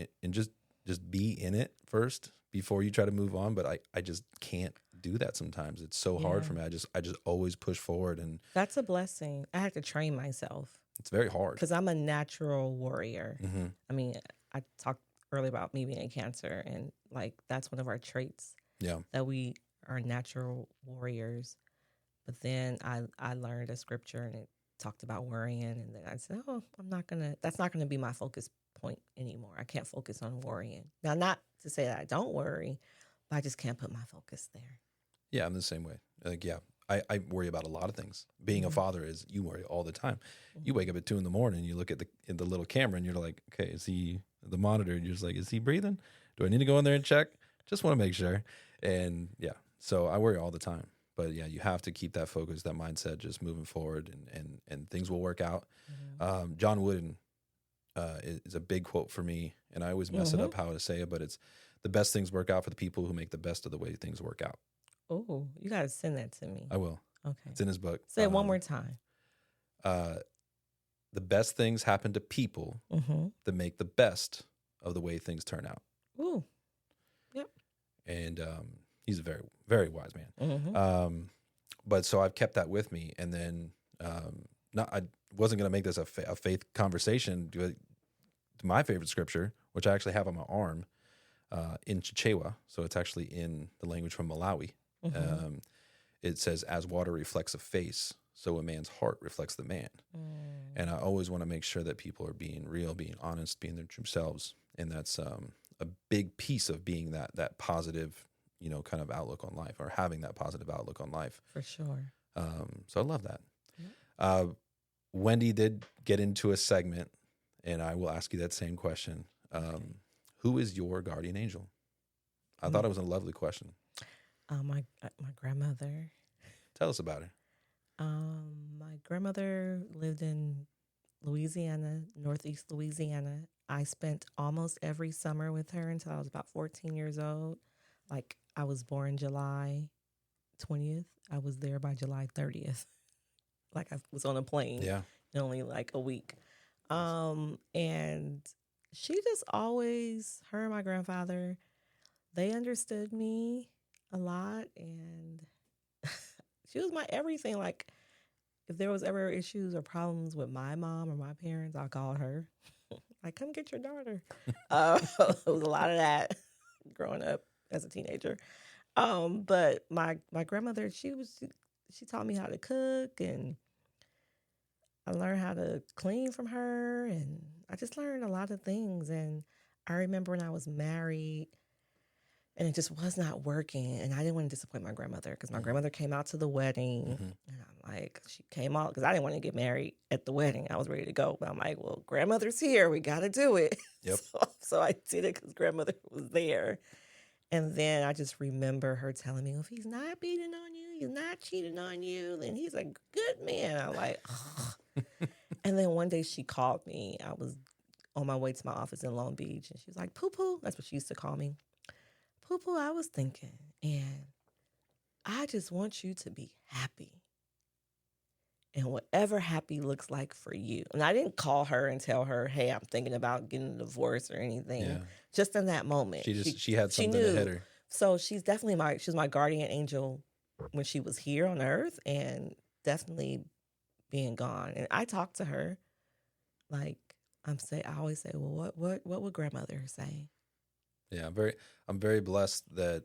be in it first before you try to move on? But I just can't do that sometimes. It's so hard for me. I just always push forward, and that's a blessing. I had to train myself. It's very hard because I'm a natural warrior. I mean, I talked earlier about me being a Cancer, and like that's one of our traits. Yeah, that we are natural warriors. But then I learned a scripture and it talked about worrying, and then I said, oh, that's not gonna be my focus point anymore. I can't focus on worrying. Now, not to say that I don't worry, but I just can't put my focus there. Yeah, I'm the same way. Like, yeah, I worry about a lot of things. Being a father is, you worry all the time. You wake up at 2 a.m, you look at the little camera and you're like, okay, is he the monitor? And you're just like, is he breathing? Do I need to go in there and check? Just want to make sure. And yeah, so I worry all the time. But yeah, you have to keep that focus, that mindset, just moving forward, and things will work out. John Wooden is a big quote for me, and I always mess it up how to say it, but it's the best things work out for the people who make the best of the way things work out. Oh, you got to send that to me. I will. Okay. It's in his book. Say it one more time. The best things happen to people that make the best of the way things turn out. Ooh. Yep. And he's a very, very wise man. But so I've kept that with me. And then I wasn't going to make this a faith conversation. My favorite scripture, which I actually have on my arm, in Chichewa. So it's actually in the language from Malawi. It says, as water reflects a face, so a man's heart reflects the man. And I always want to make sure that people are being real, being honest, being their true selves. And that's a big piece of being that positive, kind of outlook on life, or having that positive outlook on life. For sure. So I love that. Wendy did get into a segment, and I will ask you that same question. Who is your guardian angel? I thought it was a lovely question. My grandmother. Tell us about her. My grandmother lived in Louisiana, Northeast Louisiana. I spent almost every summer with her until I was about 14 years old. Like, I was born July 20th. I was there by July 30th. Like, I was on a plane. Yeah. In only like a week. And she just always, her and my grandfather, they understood me a lot, and she was my everything. Like, if there was ever issues or problems with my mom or my parents, I'll call her. Like, come get your daughter. It was a lot of that growing up as a teenager. But my grandmother, she taught me how to cook, and I learned how to clean from her, and I just learned a lot of things. And I remember when I was married, and it just was not working. And I didn't want to disappoint my grandmother because my grandmother came out to the wedding. And I'm like, she came out because I didn't want to get married at the wedding. I was ready to go. But I'm like, well, grandmother's here. We got to do it. Yep. So I did it because grandmother was there. And then I just remember her telling me, if he's not beating on you, he's not cheating on you, then he's a good man. I'm like, ugh. And then one day she called me. I was on my way to my office in Long Beach. And she was like, Poo-Poo. That's what she used to call me. Poo-Poo, I was thinking, and I just want you to be happy. And whatever happy looks like for you. And I didn't call her and tell her, hey, I'm thinking about getting a divorce or anything. Yeah. Just in that moment. She had something to hit her. So she's definitely she was my guardian angel when she was here on earth, and definitely being gone. And I talked to her like I always say, well, what would grandmother say? Yeah, I'm very blessed that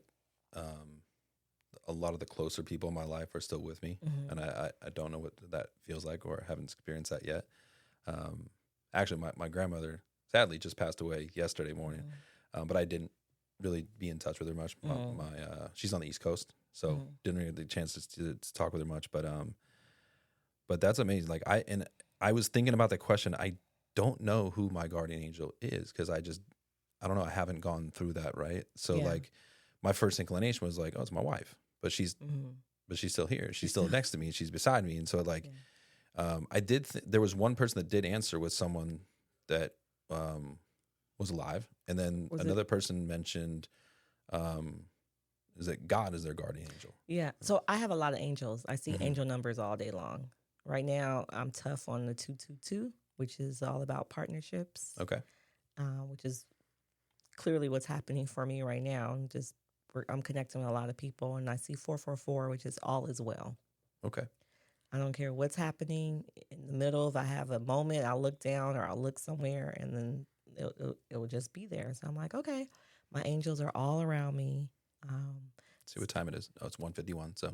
a lot of the closer people in my life are still with me, and I don't know what that feels like, or haven't experienced that yet. Actually, my grandmother sadly just passed away yesterday morning, but I didn't really be in touch with her much. She's on the East Coast, so didn't really get the chance to talk with her much. But that's amazing. Like I was thinking about that question. I don't know who my guardian angel is because I don't know. I haven't gone through that, right? So like my first inclination was like, oh, it's my wife, but she's still here. She's still next to me. She's beside me. And so like, there was one person that did answer with someone that was alive. And then another person mentioned, is that God is their guardian angel. Yeah. So I have a lot of angels. I see angel numbers all day long. Right now, I'm tough on the 222, which is all about partnerships. Okay. Which is clearly what's happening for me right now. I'm connecting with a lot of people, and I see 444, which is all is well. Okay. I don't care what's happening in the middle. If I have a moment, I'll look down or I'll look somewhere, and then it will just be there. So I'm like, okay, my angels are all around me. See what time it is. Oh, it's 1:51. So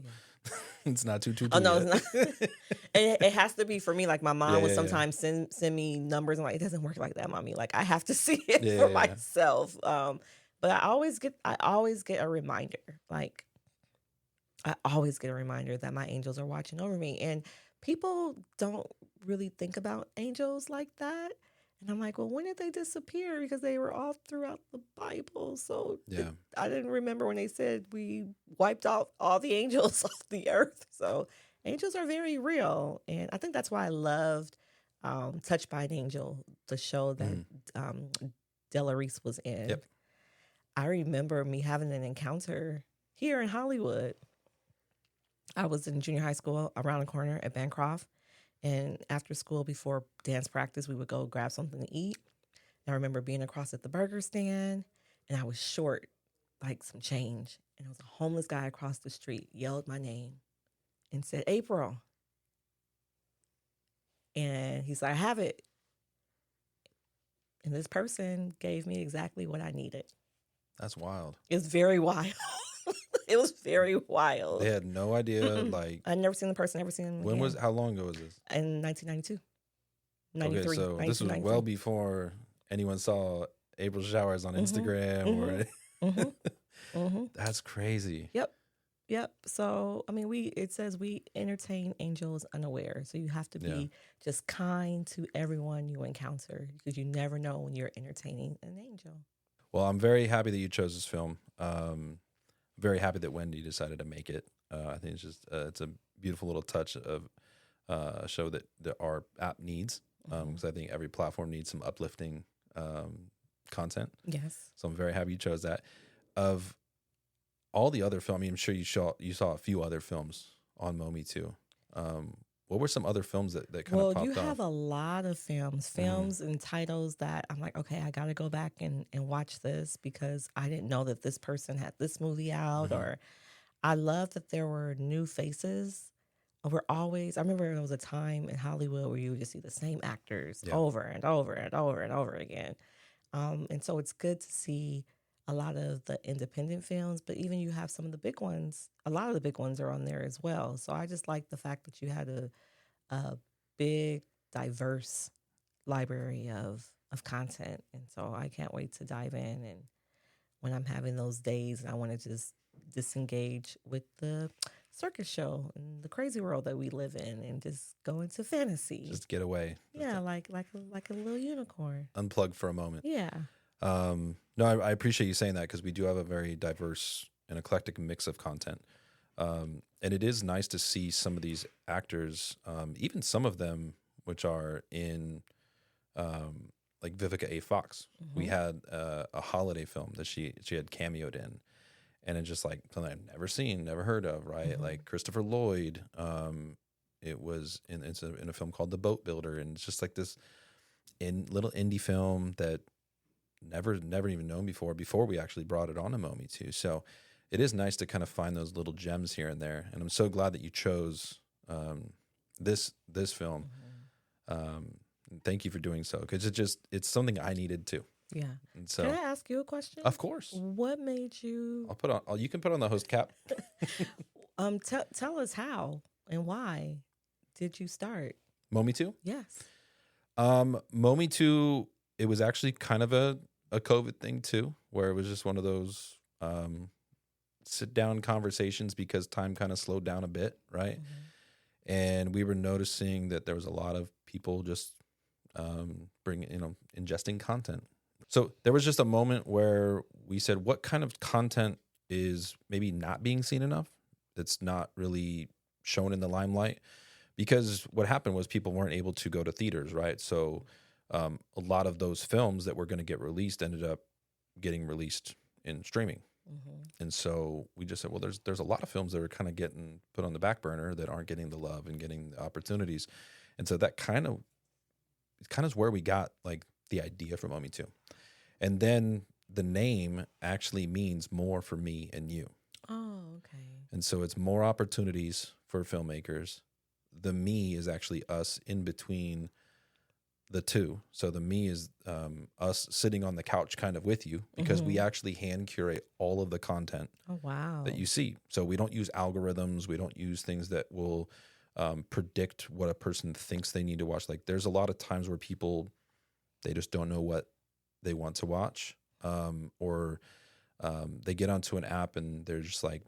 it's not 222. Oh no, it's not. it has to be for me. Like my mom would sometimes send me numbers. I'm like, it doesn't work like that, mommy. Like I have to see it for myself. But I always get a reminder. Like I always get a reminder that my angels are watching over me. And people don't really think about angels like that. And I'm like, well, when did they disappear? Because they were all throughout the Bible. So I didn't remember when they said we wiped out all the angels off the earth. So angels are very real. And I think that's why I loved Touched by an Angel, the show that Della Reese was in. Yep. I remember me having an encounter here in Hollywood. I was in junior high school around the corner at Bancroft. And after school, before dance practice, we would go grab something to eat. And I remember being across at the burger stand, and I was short, like some change. And there was a homeless guy across the street, yelled my name and said, April. And he said, I have it. And this person gave me exactly what I needed. That's wild. It's very wild. It was very wild. They had no idea. Like I'd never seen the person, never seen him again. How long ago was this? In 1992. 93. Okay, so this was well before anyone saw April showers on Instagram or That's crazy. Yep. So I mean it says we entertain angels unaware. So you have to be just kind to everyone you encounter because you never know when you're entertaining an angel. Well, I'm very happy that you chose this film. Very happy that Wendy decided to make it. I think it's a beautiful little touch of a show that our app needs because I think every platform needs some uplifting content. Yes. So I'm very happy you chose that. Of all the other films, I'm sure you saw a few other films on Mometu. What were some other films that kind of popped up? Well, you have a lot of films and titles that I'm like, okay, I got to go back and watch this because I didn't know that this person had this movie out. Or I love that there were new faces. I remember there was a time in Hollywood where you would just see the same actors over and over and over and over again. And so it's good to see a lot of the independent films, but even you have some of the big ones. A lot of the big ones are on there as well. So I just like the fact that you had a big diverse library of content. And so I can't wait to dive in. And when I'm having those days and I want to just disengage with the circus show and the crazy world that we live in and just go into fantasy. Just get away. Yeah, like a little unicorn. Unplug for a moment. Yeah. No, I appreciate you saying that because we do have a very diverse and eclectic mix of content. And it is nice to see some of these actors, even some of them which are in like Vivica A. Fox. We had a holiday film that she had cameoed in. And it's just like something I've never seen, never heard of, right? Like Christopher Lloyd. It was in a film called The Boat Builder, and it's just like this little indie film that never even known before we actually brought it on to Mometu. So it is nice to kind of find those little gems here and there. And I'm so glad that you chose this film. Thank you for doing so, because it's something I needed too. Yeah. And so, can I ask you a question? Of course. What made you? You can put on the host cap. Tell us how and why did you start Mometu? Yes. Mometu, it was actually kind of a COVID thing too, where it was just one of those sit down conversations because time kind of slowed down a bit, right? And we were noticing that there was a lot of people just ingesting content. So there was just a moment where we said, what kind of content is maybe not being seen enough? That's not really shown in the limelight, because what happened was people weren't able to go to theaters, right? So a lot of those films that were going to get released ended up getting released in streaming. And so we just said, well, there's a lot of films that are kind of getting put on the back burner that aren't getting the love and getting the opportunities. And so that kind of is where we got like the idea for Mometu. And then the name actually means more for me and you. Oh, okay. And so it's more opportunities for filmmakers. The me is actually us in between the two. So the me is us sitting on the couch kind of with you, because we actually hand curate all of the content that you see. So we don't use algorithms. We don't use things that will predict what a person thinks they need to watch. Like there's a lot of times where people, they just don't know what they want to watch, or they get onto an app and they're just like,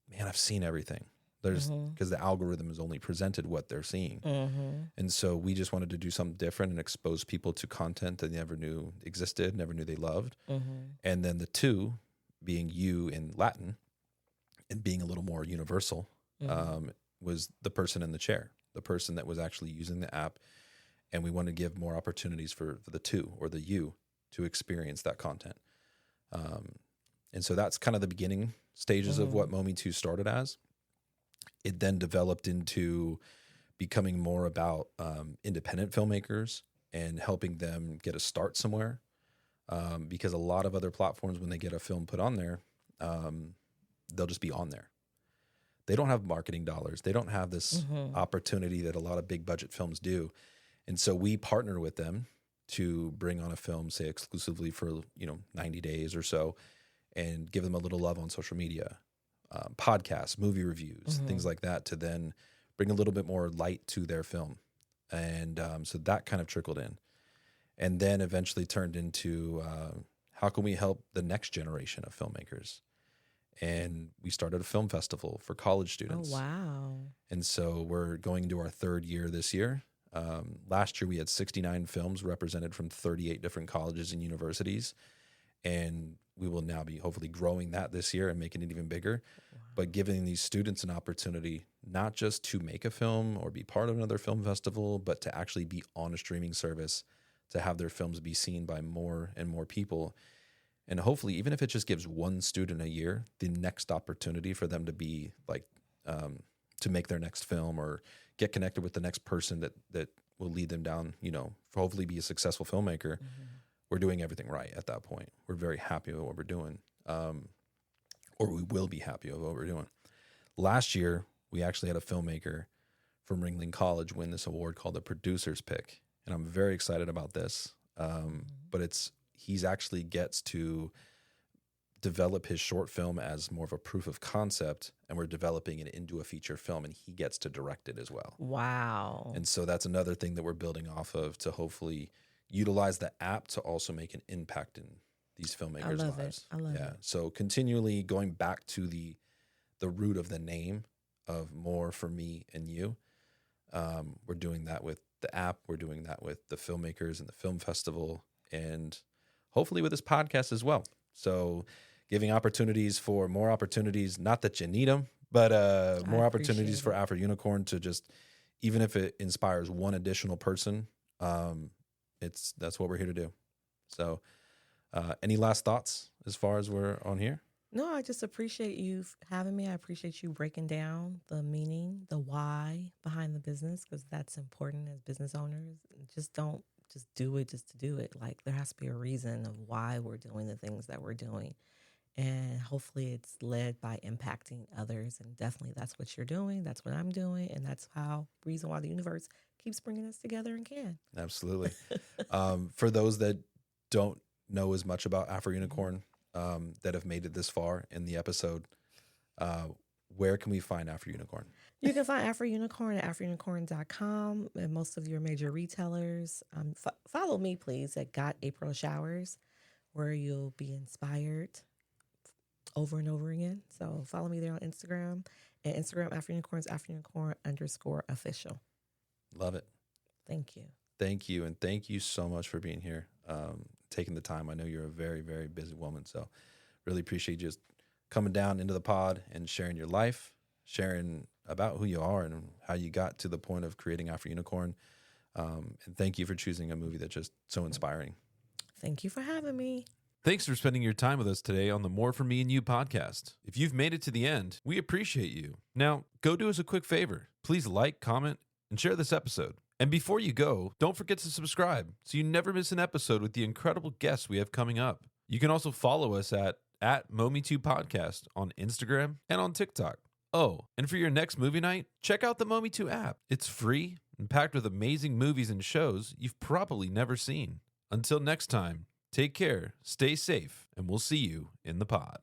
man, I've seen everything. Because the algorithm has only presented what they're seeing. And so we just wanted to do something different and expose people to content that they never knew existed, never knew they loved. And then the two being you in Latin and being a little more universal was the person in the chair, the person that was actually using the app. And we want to give more opportunities for the two, or the you, to experience that content. And so that's kind of the beginning stages of what Mometu started as. It then developed into becoming more about independent filmmakers and helping them get a start somewhere. Because a lot of other platforms, when they get a film put on there, they'll just be on there. They don't have marketing dollars. They don't have this opportunity that a lot of big budget films do. And so we partner with them to bring on a film, say exclusively for 90 days or so, and give them a little love on social media, podcasts, movie reviews, things like that, to then bring a little bit more light to their film. And so that kind of trickled in, and then eventually turned into how can we help the next generation of filmmakers? And we started a film festival for college students. Oh, wow. And so we're going into our third year this year. Last year we had 69 films represented from 38 different colleges and universities. And we will now be hopefully growing that this year and making it even bigger. Wow. But giving these students an opportunity not just to make a film or be part of another film festival, but to actually be on a streaming service, to have their films be seen by more and more people. And hopefully, even if it just gives one student a year, the next opportunity for them to be like, to make their next film or get connected with the next person that will lead them down, hopefully be a successful filmmaker. We're doing everything right at that point. We're very happy with what we're doing, or we will be happy with what we're doing. Last year, we actually had a filmmaker from Ringling College win this award called the Producer's Pick, and I'm very excited about this. But he actually gets to develop his short film as more of a proof of concept, and we're developing it into a feature film, and he gets to direct it as well. Wow. And so that's another thing that we're building off of to hopefully utilize the app to also make an impact in these filmmakers' lives. I love it. So continually going back to the root of the name of More for Me and You. We're doing that with the app. We're doing that with the filmmakers and the film festival, and hopefully with this podcast as well. So giving opportunities for more opportunities, not that you need them, but more opportunities for AfroUnicorn to just, even if it inspires one additional person, that's what we're here to do. So any last thoughts as far as we're on here? No, I just appreciate you having me. I appreciate you breaking down the meaning, the why behind the business, because that's important as business owners. Just don't just do it just to do it. Like, there has to be a reason of why we're doing the things that we're doing. And hopefully it's led by impacting others. And definitely that's what you're doing. That's what I'm doing. And that's reason why the universe keeps bringing us together and can. Absolutely. For those that don't know as much about AfroUnicorn, that have made it this far in the episode, where can we find AfroUnicorn? You can find AfroUnicorn at AfroUnicorn.com and most of your major retailers. Follow me, please, at Got April Showers, where you'll be inspired over and over again. So follow me there on Instagram. And Instagram, AfroUnicorn is AfroUnicorn_official. Love it. Thank you. Thank you. And thank you so much for being here, taking the time. I know you're a very, very busy woman. So really appreciate you just coming down into the pod and sharing your life, sharing about who you are and how you got to the point of creating AfroUnicorn. And thank you for choosing a movie that's just so inspiring. Thank you for having me. Thanks for spending your time with us today on the More For Me and You podcast. If you've made it to the end, we appreciate you. Now, go do us a quick favor. Please like, comment, and share this episode. And before you go, don't forget to subscribe so you never miss an episode with the incredible guests we have coming up. You can also follow us at Mometu Podcast on Instagram and on TikTok. Oh, and for your next movie night, check out the Mometu app. It's free and packed with amazing movies and shows you've probably never seen. Until next time, take care, stay safe, and we'll see you in the pod.